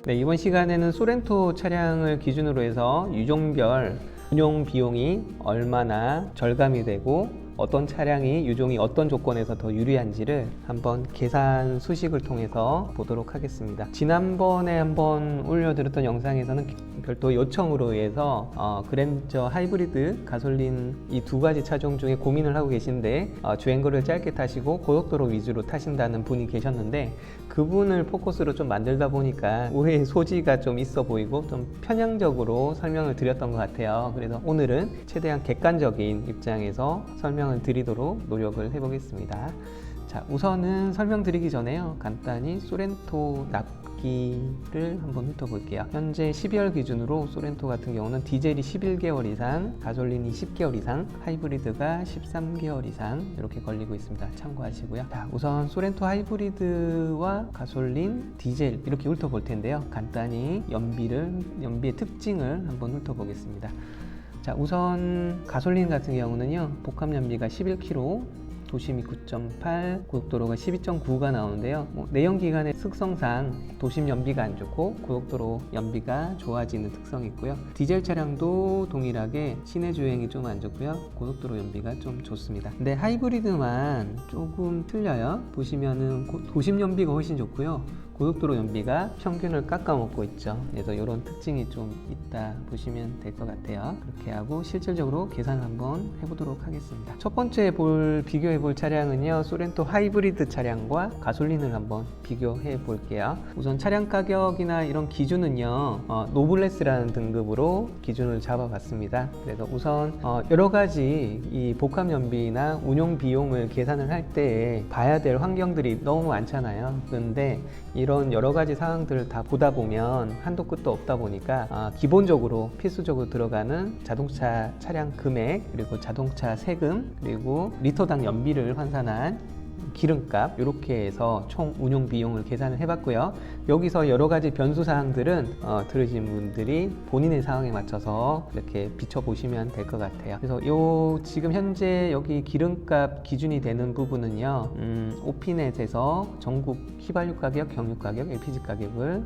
네, 이번 시간에는 소렌토 차량을 기준으로 해서 유종별 운용 비용이 얼마나 절감이 되고 어떤 차량이 유종이 어떤 조건에서 더 유리한지를 한번 계산 수식을 통해서 보도록 하겠습니다. 지난번에 한번 올려드렸던 영상에서는 별도 요청으로 의해서 그랜저 하이브리드 가솔린 이 두 가지 차종 중에 고민을 하고 계신데 주행거리를 짧게 타시고 고속도로 위주로 타신다는 분이 계셨는데, 그분을 포커스로 좀 만들다 보니까 오해의 소지가 좀 있어 보이고 좀 편향적으로 설명을 드렸던 것 같아요. 그래서 오늘은 최대한 객관적인 입장에서 설명을 드리도록 노력을 해보겠습니다. 자, 우선은 설명드리기 전에요, 간단히 소렌토 납기를 한번 훑어볼게요. 현재 12월 기준으로 소렌토 같은 경우는 디젤이 11개월 이상, 가솔린이 10개월 이상, 하이브리드가 13개월 이상 이렇게 걸리고 있습니다. 참고하시고요. 자, 우선 소렌토 하이브리드와 가솔린, 디젤 이렇게 훑어볼 텐데요. 간단히 연비의 특징을 한번 훑어보겠습니다. 자, 우선 가솔린 같은 경우는요, 복합 연비가 11km, 도심이 9.8, 고속도로가 12.9가 나오는데요. 내연기관의 특성상 도심 연비가 안 좋고 고속도로 연비가 좋아지는 특성이 있고요. 디젤 차량도 동일하게 시내 주행이 좀 안 좋고요, 고속도로 연비가 좀 좋습니다. 근데 하이브리드만 조금 틀려요. 보시면은 도심 연비가 훨씬 좋고요, 고속도로 연비가 평균을 깎아먹고 있죠. 그래서 이런 특징이 좀 있다 보시면 될 것 같아요. 그렇게 하고 실질적으로 계산을 한번 해보도록 하겠습니다. 첫 번째 비교해 볼 차량은요, 소렌토 하이브리드 차량과 가솔린을 한번 비교해 볼게요. 우선 차량 가격이나 이런 기준은요, 노블레스라는 등급으로 기준을 잡아봤습니다. 그래서 우선 여러 가지 이 복합 연비나 운용 비용을 계산을 할 때 봐야 될 환경들이 너무 많잖아요. 그런데 이런 여러 가지 사항들을 다 보다 보면 한도 끝도 없다 보니까 기본적으로 필수적으로 들어가는 자동차 차량 금액, 그리고 자동차 세금, 그리고 리터당 연비를 환산한 기름값, 이렇게 해서 총 운용 비용을 계산을 해봤고요. 여기서 여러 가지 변수 사항들은 들으신 분들이 본인의 상황에 맞춰서 이렇게 비춰보시면 될 것 같아요. 그래서 지금 현재 여기 기름값 기준이 되는 부분은요, 오피넷에서 전국 휘발유 가격, 경유 가격, LPG 가격을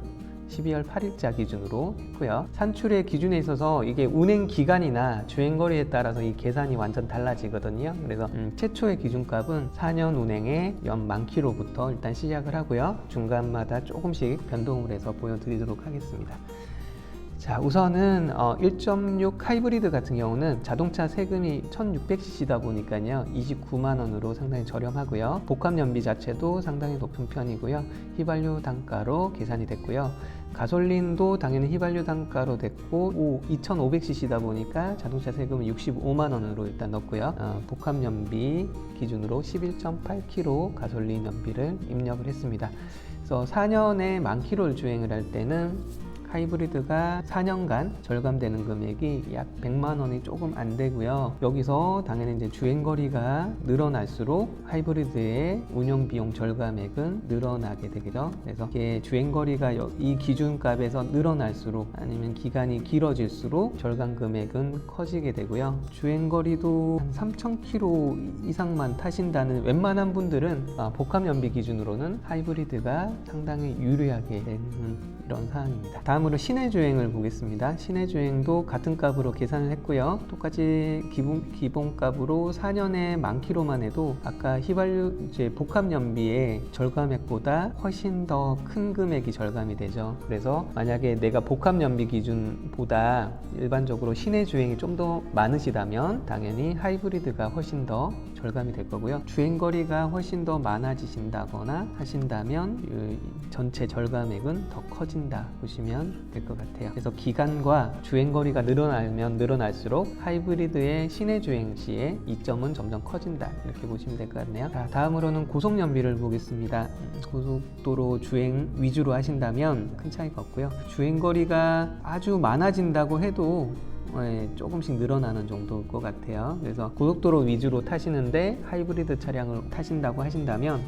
12월 8일자 기준으로 했고요. 산출의 기준에 있어서 이게 운행 기간이나 주행거리에 따라서 이 계산이 완전 달라지거든요. 그래서 최초의 기준값은 4년 운행에 연 10,000km부터 일단 시작을 하고요. 중간마다 조금씩 변동을 해서 보여드리도록 하겠습니다. 자, 우선은 1.6 하이브리드 같은 경우는 자동차 세금이 1600cc다 보니까요, 29만 원으로 상당히 저렴하고요. 복합 연비 자체도 상당히 높은 편이고요. 휘발유 단가로 계산이 됐고요. 가솔린도 당연히 휘발유 단가로 됐고 2500cc다 보니까 자동차 세금은 65만 원으로 일단 넣었고요. 복합 연비 기준으로 11.8km 가솔린 연비를 입력을 했습니다. 그래서 4년에 10,000km를 주행을 할 때는 하이브리드가 4년간 절감되는 금액이 약 100만 원이 조금 안 되고요. 여기서 당연히 이제 주행거리가 늘어날수록 하이브리드의 운영 비용 절감액은 늘어나게 되겠죠. 그래서 이게 주행거리가 이 기준값에서 늘어날수록, 아니면 기간이 길어질수록 절감 금액은 커지게 되고요. 주행거리도 한 3,000km 이상만 타신다는 웬만한 분들은 복합 연비 기준으로는 하이브리드가 상당히 유리하게 되는 이런 사항입니다. 다음으로 시내 주행을 보겠습니다. 시내 주행도 같은 값으로 계산을 했고요. 똑같이 기본값으로 4년에 10,000km만 해도 아까 휘발유 복합 연비의 절감액보다 훨씬 더 큰 금액이 절감이 되죠. 그래서 만약에 내가 복합 연비 기준보다 일반적으로 시내 주행이 좀 더 많으시다면 당연히 하이브리드가 훨씬 더 절감이 될 거고요. 주행거리가 훨씬 더 많아지신다거나 하신다면 전체 절감액은 더 커진다 보시면 될 것 같아요. 그래서 기간과 주행거리가 늘어나면 늘어날수록 하이브리드의 시내 주행 시에 이점은 점점 커진다, 이렇게 보시면 될 것 같네요. 자, 다음으로는 고속 연비를 보겠습니다. 고속도로 주행 위주로 하신다면 큰 차이가 없고요. 주행거리가 아주 많아진다고 해도 조금씩 늘어나는 정도일 것 같아요. 그래서 고속도로 위주로 타시는데 하이브리드 차량을 타신다고 하신다면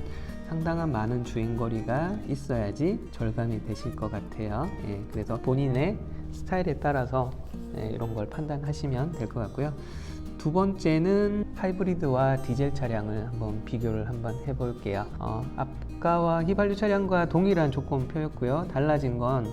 상당한 많은 주행거리가 있어야지 절감이 되실 것 같아요. 그래서 본인의 스타일에 따라서 이런 걸 판단하시면 될 것 같고요. 두 번째는 하이브리드와 디젤 차량을 한번 비교를 한번 해볼게요. 아까와 휘발유 차량과 동일한 조건표였고요. 달라진 건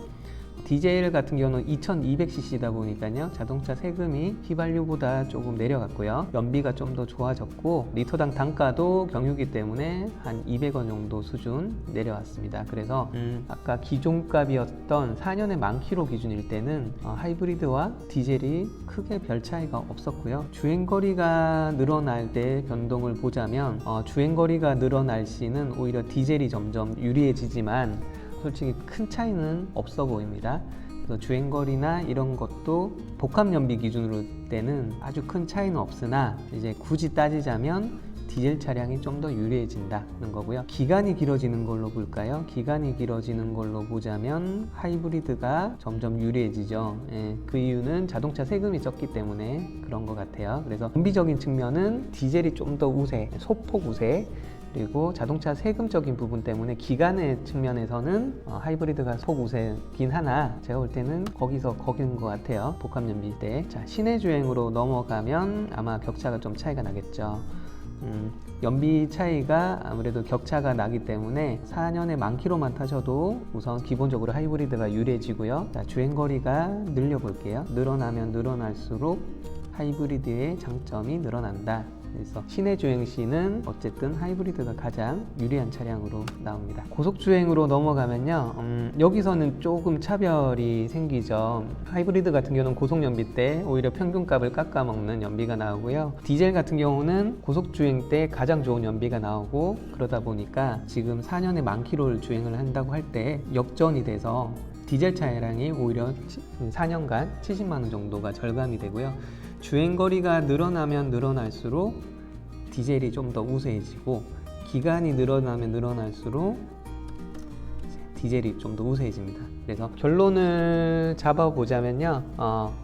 디젤 같은 경우는 2200cc다 보니까요, 자동차 세금이 휘발유보다 조금 내려갔고요. 연비가 좀 더 좋아졌고, 리터당 단가도 경유기 때문에 한 200원 정도 수준 내려왔습니다. 그래서 아까 기존값이었던 4년에 10,000km 기준일 때는 하이브리드와 디젤이 크게 별 차이가 없었고요. 주행거리가 늘어날 때 변동을 보자면 주행거리가 늘어날 시는 오히려 디젤이 점점 유리해지지만 솔직히 큰 차이는 없어 보입니다. 그래서 주행거리나 이런 것도 복합연비 기준으로 때는 아주 큰 차이는 없으나 이제 굳이 따지자면 디젤 차량이 좀 더 유리해진다는 거고요. 기간이 길어지는 걸로 볼까요? 기간이 길어지는 걸로 보자면 하이브리드가 점점 유리해지죠. 그 이유는 자동차 세금이 적기 때문에 그런 것 같아요. 그래서 연비적인 측면은 디젤이 좀 더 우세, 소폭 우세, 그리고 자동차 세금적인 부분 때문에 기간의 측면에서는 하이브리드가 속 우세긴 하나 제가 볼 때는 거긴 것 같아요. 복합연비 때. 자, 시내 주행으로 넘어가면 아마 격차가 좀 차이가 나겠죠. 연비 차이가 아무래도 격차가 나기 때문에 4년에 10,000km만 타셔도 우선 기본적으로 하이브리드가 유리해지고요. 자, 주행거리가 늘려볼게요. 늘어나면 늘어날수록 하이브리드의 장점이 늘어난다. 그래서 시내 주행 시는 어쨌든 하이브리드가 가장 유리한 차량으로 나옵니다. 고속 주행으로 넘어가면요, 여기서는 조금 차별이 생기죠. 하이브리드 같은 경우는 고속 연비 때 오히려 평균값을 깎아먹는 연비가 나오고요. 디젤 같은 경우는 고속 주행 때 가장 좋은 연비가 나오고, 그러다 보니까 지금 4년에 10,000km를 주행을 한다고 할 때 역전이 돼서 디젤 차량이 오히려 4년간 70만 원 정도가 절감이 되고요. 주행거리가 늘어나면 늘어날수록 디젤이 좀 더 우세해지고, 기간이 늘어나면 늘어날수록 디젤이 좀 더 우세해집니다. 그래서 결론을 잡아보자면요,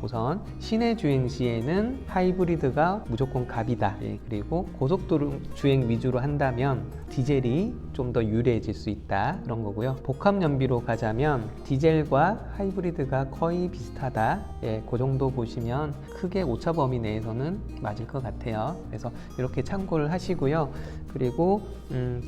우선 시내 주행 시에는 하이브리드가 무조건 갑이다. 그리고 고속도로 주행 위주로 한다면 디젤이 좀 더 유리해질 수 있다, 그런 거고요. 복합 연비로 가자면 디젤과 하이브리드가 거의 비슷하다. 그 정도 보시면 크게 오차 범위 내에서는 맞을 것 같아요. 그래서 이렇게 참고를 하시고요. 그리고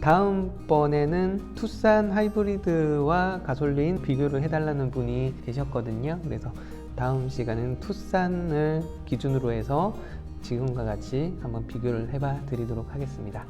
다음번에는 투싼 하이브리드와 가솔린 비교를 해달라는 분이 계셨거든요. 그래서 다음 시간은 투싼을 기준으로 해서 지금과 같이 한번 비교를 해봐 드리도록 하겠습니다.